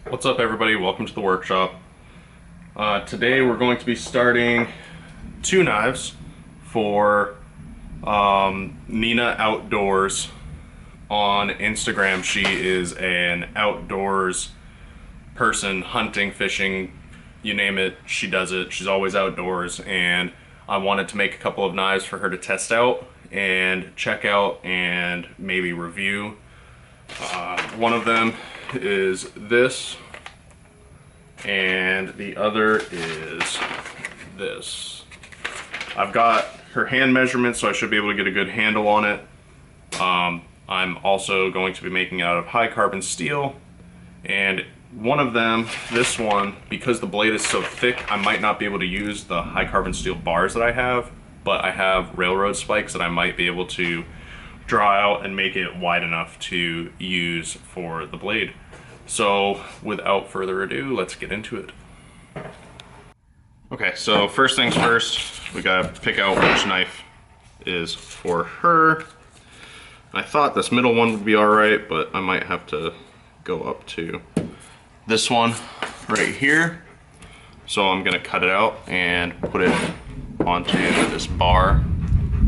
What's up everybody, welcome to the workshop. Today we're going to be starting two knives for Nina Outdoors on Instagram. She is an outdoors person, hunting, fishing, you name it, she does it. She's always outdoors, and I wanted to make a couple of knives for her to test out and check out and maybe review. One of them is this, and the other is this. I've got her hand measurements, so I should be able to get a good handle on it. I'm also going to be making it out of high carbon steel, and one of them, this one, because the blade is so thick, I might not be able to use the high carbon steel bars that I have, but I have railroad spikes that I might be able to draw out and make it wide enough to use for the blade. So without further ado, let's get into it. Okay, so first things first, we gotta pick out which knife is for her. I thought this middle one would be all right, but I might have to go up to this one right here. So I'm gonna cut it out and put it onto this bar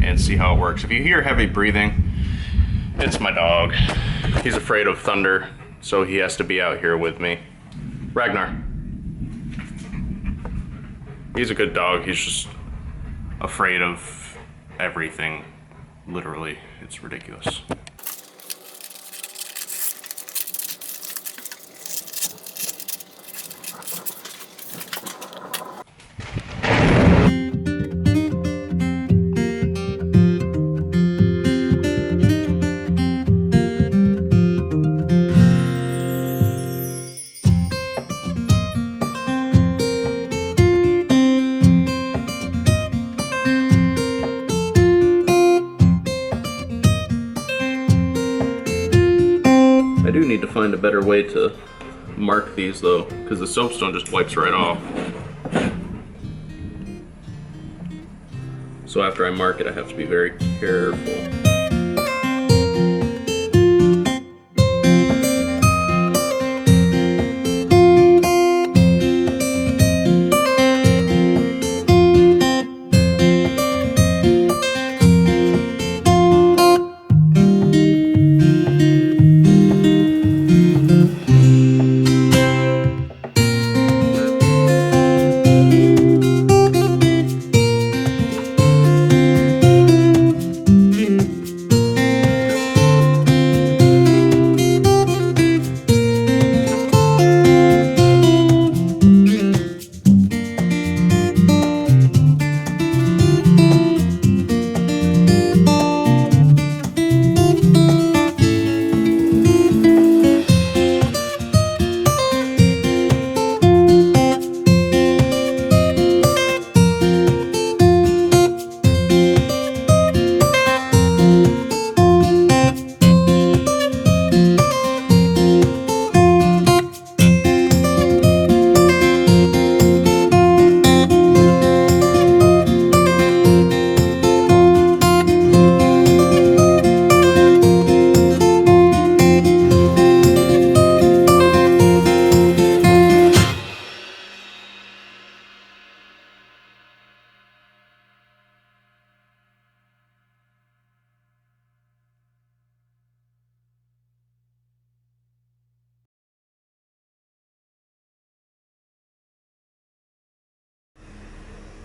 and see how it works. If you hear heavy breathing, it's my dog. He's afraid of thunder, so he has to be out here with me. Ragnar. He's a good dog, he's just afraid of everything. Literally, it's ridiculous. I do need to find a better way to mark these though, because the soapstone just wipes right off. So after I mark it, I have to be very careful.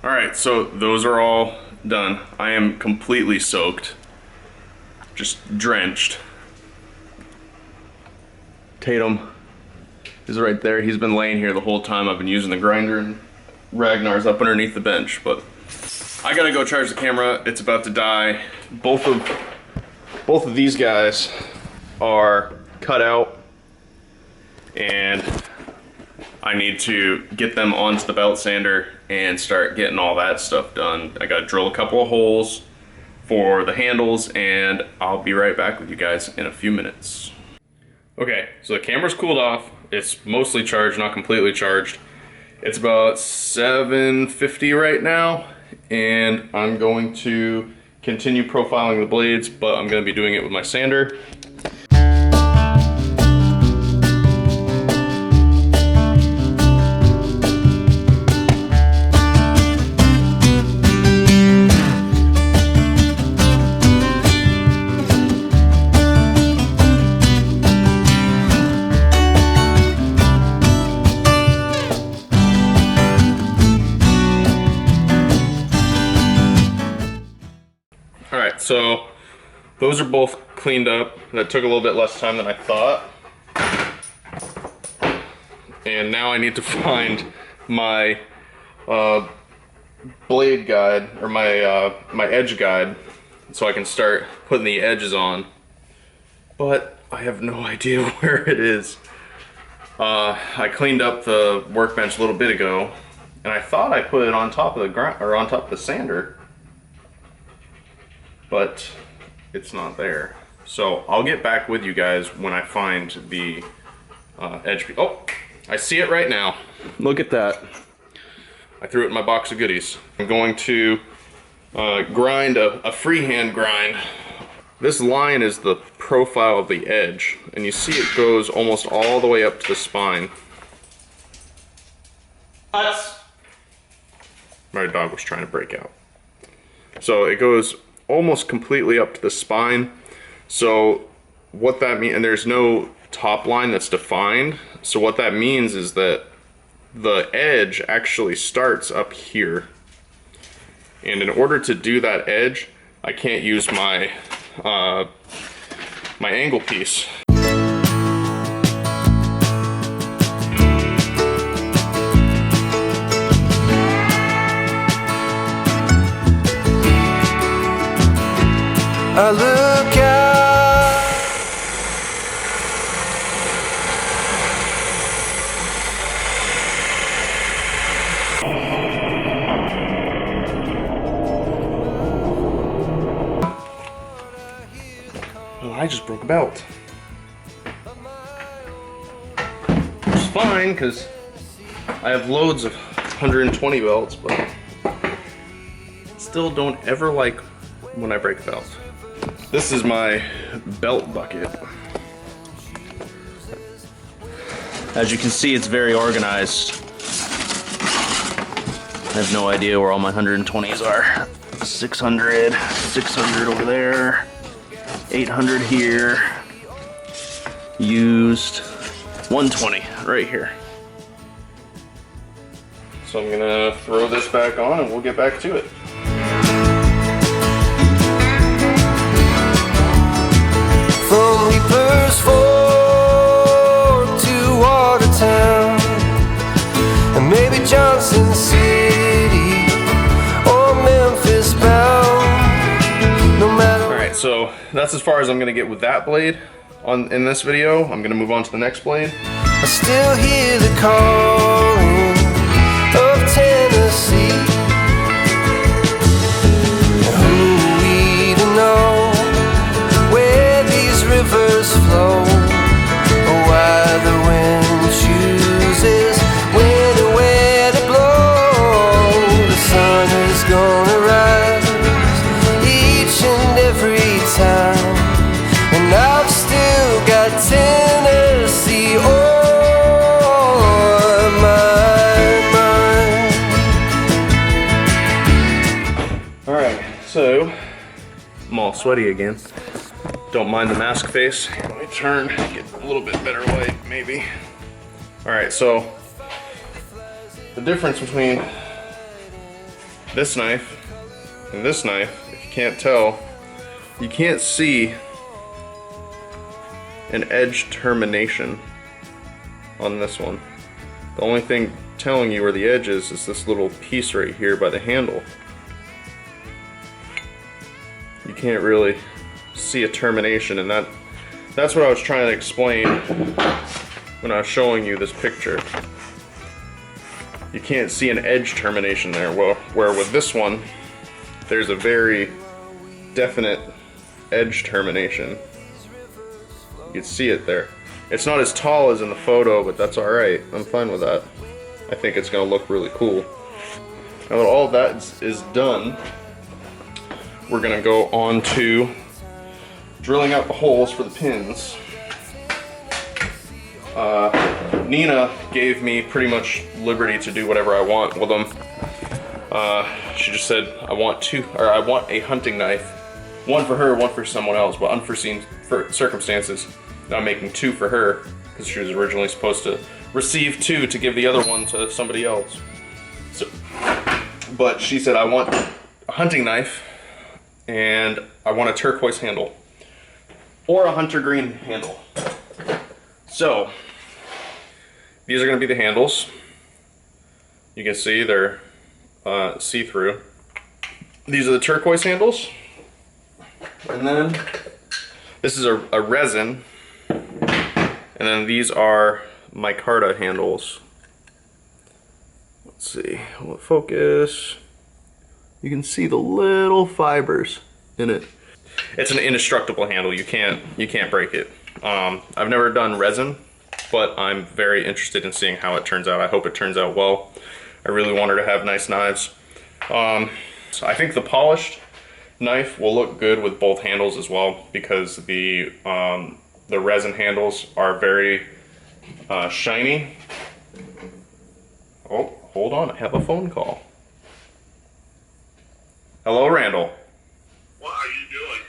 Alright, so those are all done. I am completely soaked, just drenched. Tatum is right there. He's been laying here the whole time I've been using the grinder, and Ragnar's up underneath the bench, but I gotta go charge the camera. It's about to die. Both of these guys are cut out, and I need to get them onto the belt sander and start getting all that stuff done. I gotta drill a couple of holes for the handles, and I'll be right back with you guys in a few minutes. Okay, so the camera's cooled off. It's mostly charged, not completely charged. It's about 750 right now, and I'm going to continue profiling the blades, but I'm gonna be doing it with my sander. so those are both cleaned up. That took a little bit less time than I thought. And now I need to find my blade guide, or my edge guide, so I can start putting the edges on. But I have no idea where it is. I cleaned up the workbench a little bit ago, and I thought I put it on top of the ground, or on top of the sander, but it's not there. So I'll get back with you guys when I find the edge piece. Oh, I see it right now. Look at that. I threw it in my box of goodies. I'm going to grind a freehand grind. This line is the profile of the edge, and you see it goes almost all the way up to the spine. My dog was trying to break out. So it goes almost completely up to the spine. So what that means, and there's no top line that's defined. So what that means is that the edge actually starts up here. And in order to do that edge, I can't use my my angle piece. I look out. Oh, I just broke a belt. Which is fine, because I have loads of 120 belts, but still don't ever like when I break a belt. This is my belt bucket. As you can see, it's very organized. I have no idea where all my 120s are. 600, 600 over there, 800 here, used, 120 right here. So I'm gonna throw this back on and we'll get back to it. From Leapers Fork to Watertown, and maybe Johnson City or Memphis bound. No matter. All right, so that's as far as I'm gonna get with that blade in this video. I'm gonna move on to the next blade. I still hear the calling of Tennessee. Who we to know where these rivers flow, or why the wind chooses when and where to blow. The sun is gonna rise each and every time, and I've still got Tennessee on my mind. Alright, so I'm all sweaty again. Don't mind the mask face. Here, let me turn, get a little bit better light, maybe. Alright, so the difference between this knife and this knife, if you can't tell, you can't see an edge termination on this one. The only thing telling you where the edge is this little piece right here by the handle. You can't really see a termination, and that's what I was trying to explain when I was showing you this picture. You can't see an edge termination there, where with this one there's a very definite edge termination. You can see it there. It's not as tall as in the photo, but that's alright. I'm fine with that. I think it's gonna look really cool. Now that all of that is done, we're gonna go on to drilling out the holes for the pins. Nina gave me pretty much liberty to do whatever I want with them. She just said, I want a hunting knife. One for her, one for someone else, but unforeseen circumstances. Now I'm making two for her, because she was originally supposed to receive two to give the other one to somebody else. So, but she said, I want a hunting knife, and I want a turquoise handle or a hunter green handle. So these are going to be the handles. You can see they're see-through. These are the turquoise handles, and then this is a resin, and then these are micarta handles. Let's see, what focus? You can see the little fibers in it. It's an indestructible handle. You can't break it. I've never done resin, but I'm very interested in seeing how it turns out. I hope it turns out well. I really want her to have nice knives. So I think the polished knife will look good with both handles as well, because the resin handles are very shiny. Oh, hold on, I have a phone call. Hello, Randall. What are you doing?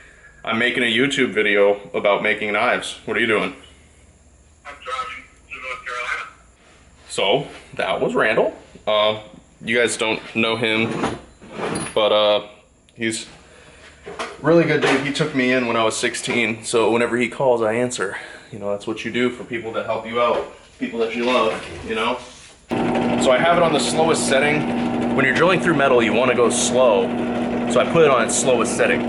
I'm making a YouTube video about making knives. What are you doing? I'm driving to North Carolina. So, that was Randall. You guys don't know him, but he's a really good dude. He took me in when I was 16, so whenever he calls, I answer. You know, that's what you do for people that help you out, people that you love, you know? So I have it on the slowest setting. When you're drilling through metal, you want to go slow, so I put it on its slowest setting.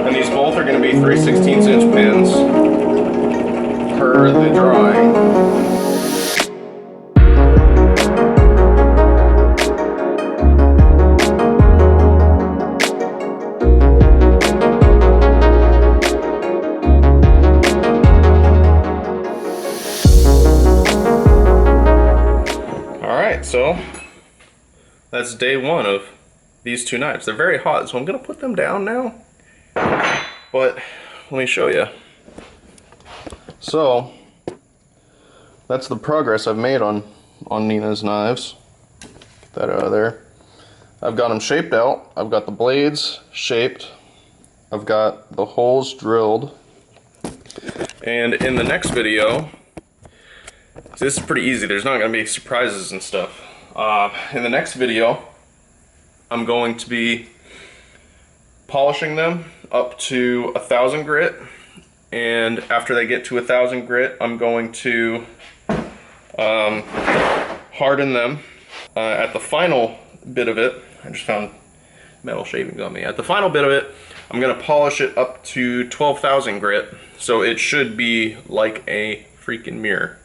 And these both are going to be 3/16 inch pins per the drawing. So that's day one of these two knives. They're very hot, so I'm gonna put them down now. But let me show you. So that's the progress I've made on Nina's knives. Get that out of there. I've got them shaped out. I've got the blades shaped. I've got the holes drilled. And in the next video, this is pretty easy. There's not going to be surprises and stuff. In the next video, I'm going to be polishing them up to 1,000 grit. And after they get to 1,000 grit, I'm going to harden them. At the final bit of it, I just found metal shavings on me. At the final bit of it, I'm going to polish it up to 12,000 grit. So it should be like a freaking mirror.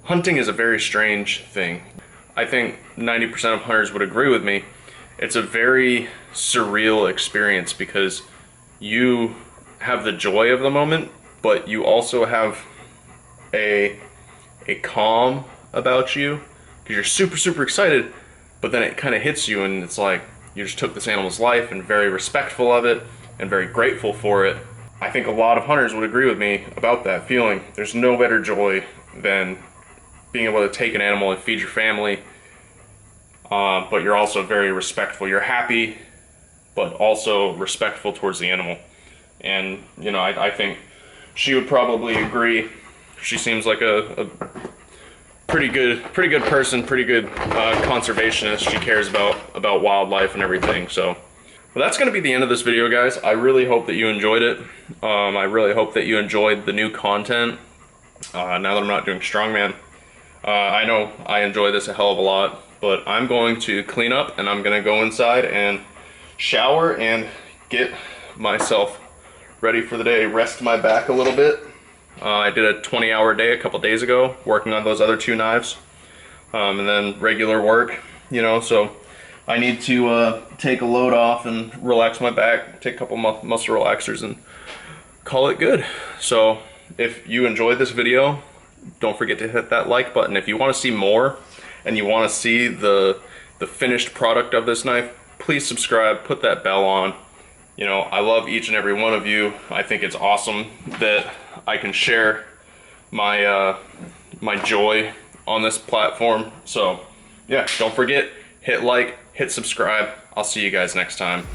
Hunting is a very strange thing. I think 90% of hunters would agree with me. It's a very surreal experience because you have the joy of the moment, but you also have a calm about you because you're super, super excited, but then it kind of hits you and it's like you just took this animal's life and very respectful of it and very grateful for it. I think a lot of hunters would agree with me about that feeling. There's no better joy than being able to take an animal and feed your family, but you're also very respectful. You're happy, but also respectful towards the animal. And, you know, I think she would probably agree. She seems like a pretty good person, pretty good conservationist. She cares about wildlife and everything. So, well, that's going to be the end of this video, guys. I really hope that you enjoyed it. I really hope that you enjoyed the new content. Now that I'm not doing strongman. I know I enjoy this a hell of a lot, but I'm going to clean up and I'm going to go inside and shower and get myself ready for the day, rest my back a little bit. I did a 20-hour day a couple days ago working on those other two knives, and then regular work, you know, so I need to take a load off and relax my back, take a couple muscle relaxers and call it good. So if you enjoyed this video, don't forget to hit that like button. If you want to see more and you want to see the finished product of this knife, please subscribe, put that bell on. You know, I love each and every one of you. I think it's awesome that I can share my my joy on this platform. So yeah, don't forget, hit like, hit subscribe. I'll see you guys next time.